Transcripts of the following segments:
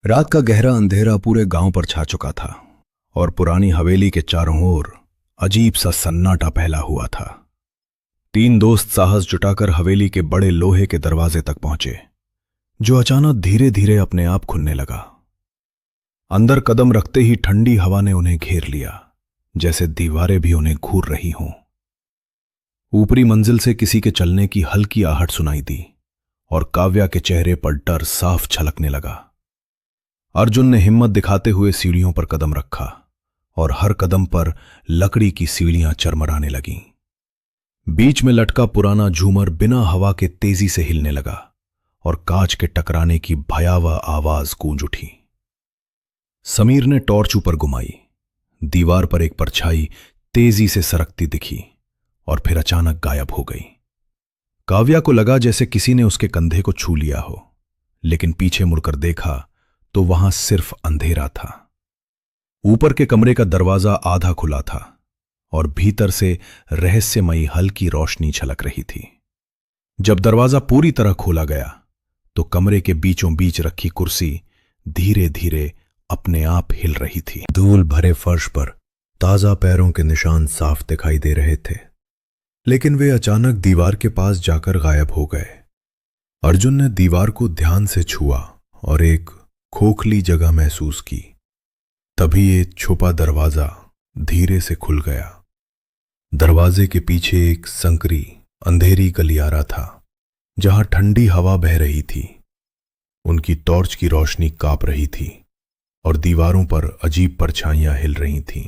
रात का गहरा अंधेरा पूरे गांव पर छा चुका था और पुरानी हवेली के चारों ओर अजीब सा सन्नाटा फैला हुआ था। तीन दोस्त साहस जुटाकर हवेली के बड़े लोहे के दरवाजे तक पहुंचे, जो अचानक धीरे धीरे अपने आप खुलने लगा। अंदर कदम रखते ही ठंडी हवा ने उन्हें घेर लिया, जैसे दीवारें भी उन्हें घूर रही हों। ऊपरी मंजिल से किसी के चलने की हल्की आहट सुनाई दी और काव्या के चेहरे पर डर साफ झलकने लगा। अर्जुन ने हिम्मत दिखाते हुए सीढ़ियों पर कदम रखा और हर कदम पर लकड़ी की सीढ़ियां चरमराने लगीं। बीच में लटका पुराना झूमर बिना हवा के तेजी से हिलने लगा और कांच के टकराने की भयावह आवाज गूंज उठी। समीर ने टॉर्च ऊपर घुमाई। दीवार पर एक परछाई तेजी से सरकती दिखी और फिर अचानक गायब हो गई। काव्या को लगा जैसे किसी ने उसके कंधे को छू लिया हो, लेकिन पीछे मुड़कर देखा तो वहां सिर्फ अंधेरा था। ऊपर के कमरे का दरवाजा आधा खुला था और भीतर से रहस्यमयी हल्की रोशनी झलक रही थी। जब दरवाजा पूरी तरह खोला गया तो कमरे के बीचों बीच रखी कुर्सी धीरे धीरे अपने आप हिल रही थी। धूल भरे फर्श पर ताजा पैरों के निशान साफ दिखाई दे रहे थे, लेकिन वे अचानक दीवार के पास जाकर गायब हो गए। अर्जुन ने दीवार को ध्यान से छुआ और एक खोखली जगह महसूस की। तभी एक छुपा दरवाजा धीरे से खुल गया। दरवाजे के पीछे एक संकरी अंधेरी गलियारा था, जहां ठंडी हवा बह रही थी। उनकी टॉर्च की रोशनी कांप रही थी और दीवारों पर अजीब परछाइयां हिल रही थीं।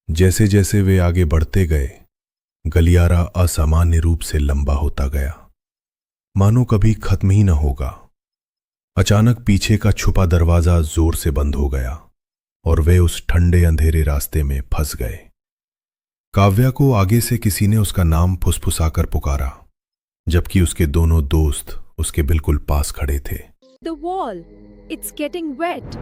जैसे जैसे वे आगे बढ़ते गए, गलियारा असामान्य रूप से लंबा होता गया, मानो कभी खत्म ही न होगा। अचानक पीछे का छुपा दरवाजा जोर से बंद हो गया और वे उस ठंडे अंधेरे रास्ते में फंस गए। काव्या को आगे से किसी ने उसका नाम फुसफुसाकर पुकारा, जबकि उसके दोनों दोस्त उसके बिल्कुल पास खड़े थे। The wall, it's getting wet.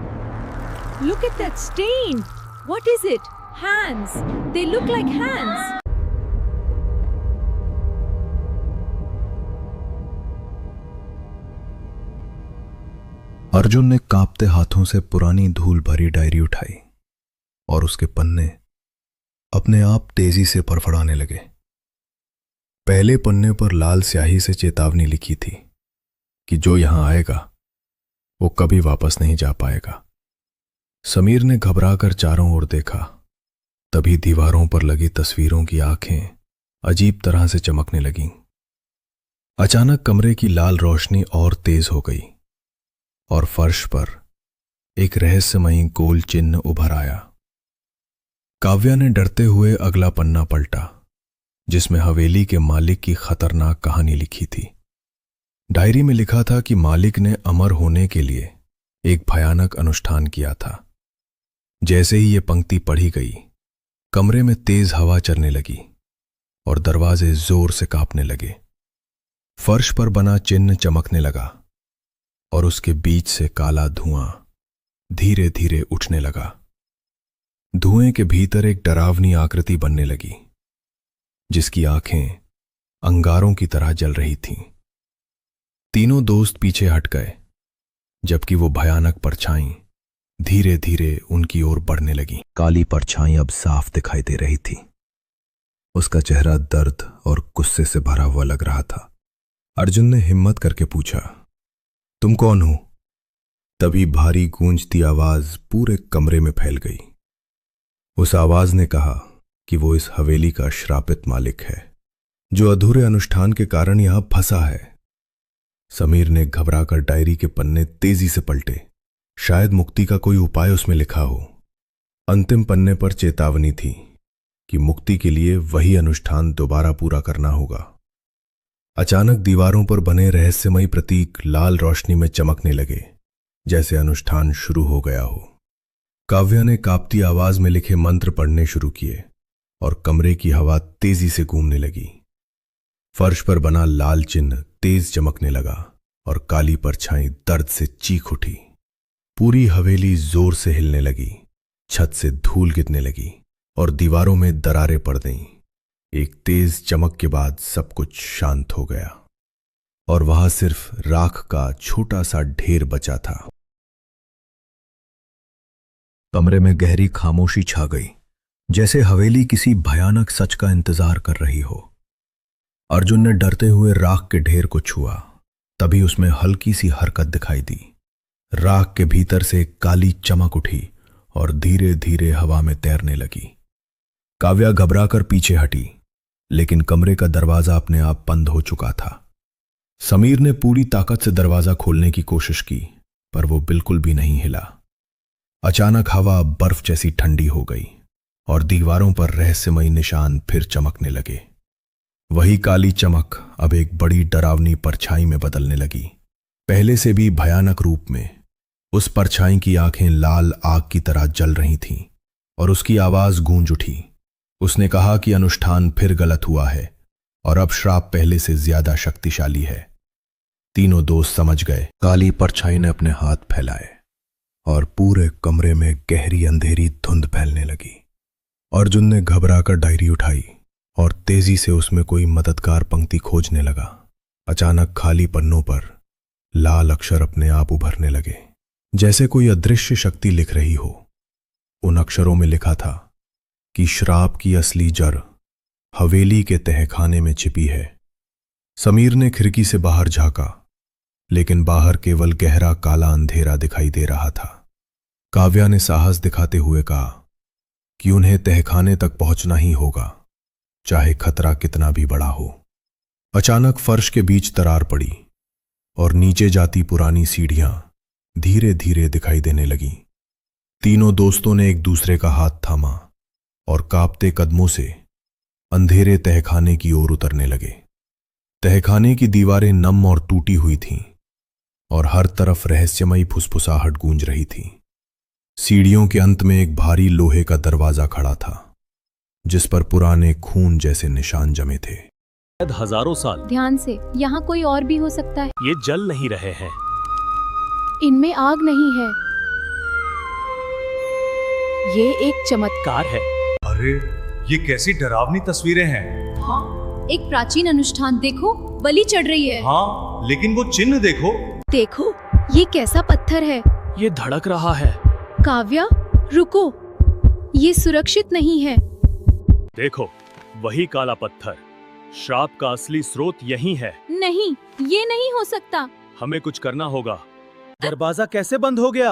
Look at that stain. What is it? Hands. They look like hands. Arjun ने कांपते हाथों से पुरानी धूल भरी डायरी उठाई और उसके पन्ने अपने आप तेजी से फड़फड़ाने लगे। पहले पन्ने पर लाल स्याही से चेतावनी लिखी थी कि जो यहां आएगा वो कभी वापस नहीं जा पाएगा। समीर ने घबराकर चारों ओर देखा। तभी दीवारों पर लगी तस्वीरों की आंखें अजीब तरह से चमकने लगीं। अचानक कमरे की लाल रोशनी और तेज हो गई और फर्श पर एक रहस्यमयी गोल चिन्ह उभर आया। काव्या ने डरते हुए अगला पन्ना पलटा, जिसमें हवेली के मालिक की खतरनाक कहानी लिखी थी। डायरी में लिखा था कि मालिक ने अमर होने के लिए एक भयानक अनुष्ठान किया था। जैसे ही ये पंक्ति पढ़ी गई, कमरे में तेज हवा चलने लगी और दरवाजे जोर से कांपने लगे। फर्श पर बना चिन्ह चमकने लगा और उसके बीच से काला धुआं धीरे धीरे उठने लगा। धुएं के भीतर एक डरावनी आकृति बनने लगी, जिसकी आंखें अंगारों की तरह जल रही थीं। तीनों दोस्त पीछे हट गए, जबकि वो भयानक परछाई धीरे धीरे उनकी ओर बढ़ने लगी। काली परछाई अब साफ दिखाई दे रही थी। उसका चेहरा दर्द और गुस्से से भरा हुआ लग रहा था। अर्जुन ने हिम्मत करके पूछा, तुम कौन हो? तभी भारी गूंजती आवाज पूरे कमरे में फैल गई। उस आवाज ने कहा कि वो इस हवेली का श्रापित मालिक है, जो अधूरे अनुष्ठान के कारण यहां फंसा है। समीर ने घबराकर डायरी के पन्ने तेजी से पलटे। शायद मुक्ति का कोई उपाय उसमें लिखा हो। अंतिम पन्ने पर चेतावनी थी कि मुक्ति के लिए वही अनुष्ठान दोबारा पूरा करना होगा। अचानक दीवारों पर बने रहस्यमयी प्रतीक लाल रोशनी में चमकने लगे, जैसे अनुष्ठान शुरू हो गया हो। काव्या ने कांपती आवाज में लिखे मंत्र पढ़ने शुरू किए और कमरे की हवा तेजी से घूमने लगी। फर्श पर बना लाल चिन्ह तेज चमकने लगा और काली परछाई दर्द से चीख उठी। पूरी हवेली जोर से हिलने लगी, छत से धूल गिरने लगी और दीवारों में दरारें पड़ गईं। एक तेज चमक के बाद सब कुछ शांत हो गया और वहां सिर्फ राख का छोटा सा ढेर बचा था। कमरे में गहरी खामोशी छा गई, जैसे हवेली किसी भयानक सच का इंतजार कर रही हो। अर्जुन ने डरते हुए राख के ढेर को छुआ। तभी उसमें हल्की सी हरकत दिखाई दी। राख के भीतर से एक काली चमक उठी और धीरे धीरे हवा में तैरने लगी। काव्या घबराकर पीछे हटी, लेकिन कमरे का दरवाजा अपने आप बंद हो चुका था। समीर ने पूरी ताकत से दरवाजा खोलने की कोशिश की, पर वो बिल्कुल भी नहीं हिला। अचानक हवा बर्फ जैसी ठंडी हो गई और दीवारों पर रहस्यमयी निशान फिर चमकने लगे। वही काली चमक अब एक बड़ी डरावनी परछाई में बदलने लगी, पहले से भी भयानक रूप में। उस परछाई की आंखें लाल आग की तरह जल रही थीं और उसकी आवाज गूंज उठी। उसने कहा कि अनुष्ठान फिर गलत हुआ है और अब श्राप पहले से ज्यादा शक्तिशाली है। तीनों दोस्त समझ गए। काली परछाई ने अपने हाथ फैलाए और पूरे कमरे में गहरी अंधेरी धुंध फैलने लगी। अर्जुन ने घबराकर डायरी उठाई और तेजी से उसमें कोई मददगार पंक्ति खोजने लगा। अचानक खाली पन्नों पर लाल अक्षर अपने आप उभरने लगे, जैसे कोई अदृश्य शक्ति लिख रही हो। उन अक्षरों में लिखा था कि श्राप की असली जड़ हवेली के तहखाने में छिपी है। समीर ने खिड़की से बाहर झांका, लेकिन बाहर केवल गहरा काला अंधेरा दिखाई दे रहा था। काव्या ने साहस दिखाते हुए कहा कि उन्हें तहखाने तक पहुंचना ही होगा, चाहे खतरा कितना भी बड़ा हो। अचानक फर्श के बीच दरार पड़ी और नीचे जाती पुरानी सीढ़ियां धीरे धीरे दिखाई देने लगीं। तीनों दोस्तों ने एक दूसरे का हाथ थामा और कांपते कदमों से अंधेरे तहखाने की ओर उतरने लगे। तहखाने की दीवारें नम और टूटी हुई थीं और हर तरफ रहस्यमयी फुसफुसाहट गूंज रही थी। सीढ़ियों के अंत में एक भारी लोहे का दरवाजा खड़ा था, जिस पर पुराने खून जैसे निशान जमे थे। शायद हजारों साल। ध्यान से, यहाँ कोई और भी हो सकता है। ये जल नहीं रहे हैं। इनमें आग नहीं है। ये एक चमत्कार है। अरे ये कैसी डरावनी तस्वीरें हैं। हाँ, एक प्राचीन अनुष्ठान देखो, बलि चढ़ रही है। हाँ, लेकिन वो चिन्ह देखो। देखो, ये कैसा पत्थर है। ये धड़क रहा है। काव्या, रुको, ये सुरक्षित नहीं है। देखो, वही काला पत्थर। श्राप का असली स्रोत यही है। नहीं, ये नहीं हो सकता। हमें कुछ करना होगा। दरवाजा कैसे बंद हो गया?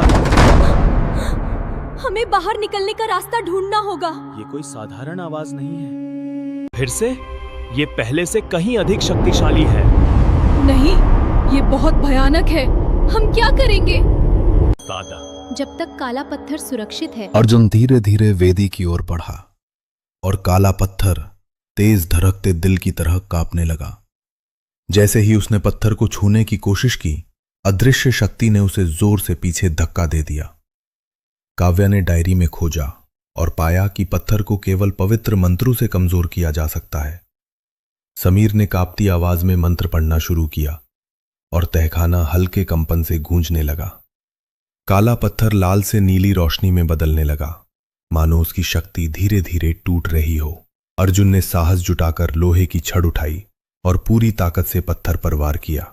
हमें बाहर निकलने का रास्ता ढूंढना होगा। ये कोई साधारण आवाज नहीं है। फिर से ये पहले से कहीं अधिक शक्तिशाली है। नहीं, ये बहुत भयानक है। हम क्या करेंगे? दादा, जब तक काला पत्थर सुरक्षित है। अर्जुन धीरे धीरे वेदी की ओर बढ़ा और काला पत्थर तेज धड़कते दिल की तरह कांपने लगा। जैसे ही उसने पत्थर को छूने की कोशिश की, अदृश्य शक्ति ने उसे जोर से पीछे धक्का दे दिया। काव्या ने डायरी में खोजा और पाया कि पत्थर को केवल पवित्र मंत्रों से कमजोर किया जा सकता है। समीर ने कांपती आवाज में मंत्र पढ़ना शुरू किया और तहखाना हल्के कंपन से गूंजने लगा। काला पत्थर लाल से नीली रोशनी में बदलने लगा, मानो उसकी शक्ति धीरे धीरे टूट रही हो। अर्जुन ने साहस जुटाकर लोहे की छड़ उठाई और पूरी ताकत से पत्थर पर वार किया।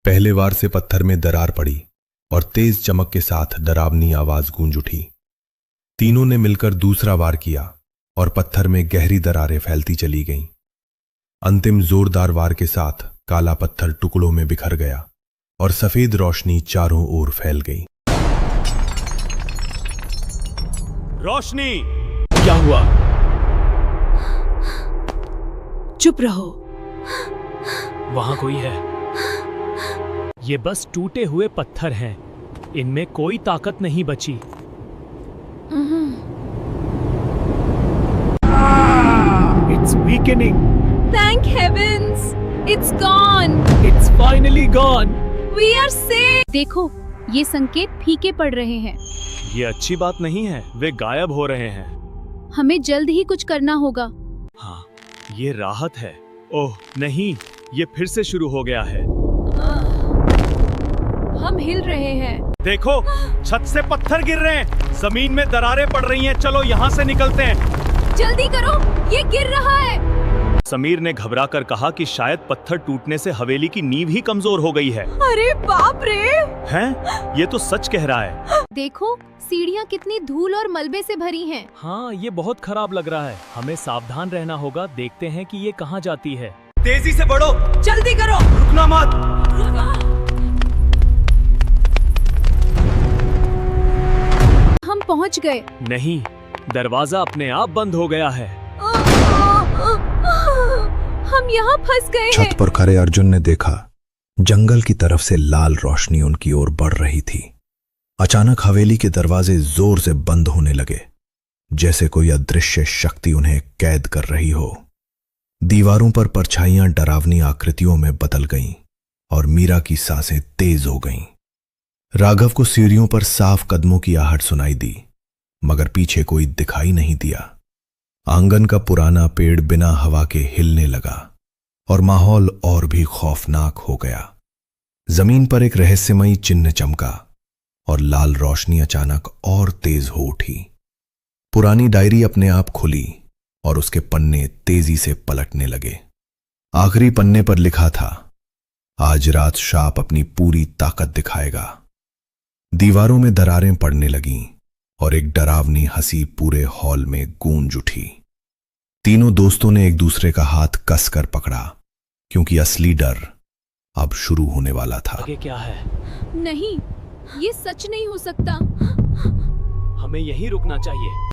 पहले वार से पत्थर में दरार पड़ी और तेज चमक के साथ डरावनी आवाज गूंज उठी। तीनों ने मिलकर दूसरा वार किया और पत्थर में गहरी दरारें फैलती चली गईं। अंतिम जोरदार वार के साथ काला पत्थर टुकड़ों में बिखर गया और सफेद रोशनी चारों ओर फैल गई। रोशनी! क्या हुआ? चुप रहो। वहां कोई है। ये बस टूटे हुए पत्थर हैं। इनमें कोई ताकत नहीं बची। It's weakening. Thank heavens, it's gone. It's finally gone. We are safe. देखो, ये संकेत फीके पड़ रहे हैं। ये अच्छी बात नहीं है। वे गायब हो रहे हैं। हमें जल्द ही कुछ करना होगा। हाँ, ये राहत है। ओह नहीं, ये फिर से शुरू हो गया है। हम हिल रहे हैं। देखो, छत से पत्थर गिर रहे हैं। जमीन में दरारें पड़ रही हैं। चलो यहाँ से निकलते हैं। जल्दी करो, ये गिर रहा है। समीर ने घबराकर कहा कि शायद पत्थर टूटने से हवेली की नींव ही कमजोर हो गई है। अरे बाप रे! हैं? ये तो सच कह रहा है। देखो, सीढ़ियाँ कितनी धूल और मलबे से भरी हैं। हाँ, ये बहुत खराब लग रहा है। हमें सावधान रहना होगा। देखते हैं कि ये कहाँ जाती है। तेजी से बढ़ो, जल्दी करो। रुकना मत। हम पहुंच गए। नहीं, दरवाजा अपने आप बंद हो गया है। हम यहाँ फंस गए हैं। छत पर खड़े अर्जुन ने देखा जंगल की तरफ से लाल रोशनी उनकी ओर बढ़ रही थी। अचानक हवेली के दरवाजे जोर से बंद होने लगे, जैसे कोई अदृश्य शक्ति उन्हें कैद कर रही हो। दीवारों पर परछाइयां डरावनी आकृतियों में बदल गईं और मीरा की सांसें तेज हो गईं। राघव को सीढ़ियों पर साफ कदमों की आहट सुनाई दी, मगर पीछे कोई दिखाई नहीं दिया। आंगन का पुराना पेड़ बिना हवा के हिलने लगा और माहौल और भी खौफनाक हो गया। जमीन पर एक रहस्यमयी चिन्ह चमका और लाल रोशनी अचानक और तेज हो उठी। पुरानी डायरी अपने आप खुली और उसके पन्ने तेजी से पलटने लगे। आखिरी पन्ने पर लिखा था, आज रात शाप अपनी पूरी ताकत दिखाएगा। दीवारों में दरारें पड़ने लगीं और एक डरावनी हंसी पूरे हॉल में गूंज उठी। तीनों दोस्तों ने एक दूसरे का हाथ कसकर पकड़ा, क्योंकि असली डर अब शुरू होने वाला था। आगे क्या है? नहीं, ये सच नहीं हो सकता। हमें यहीं रुकना चाहिए।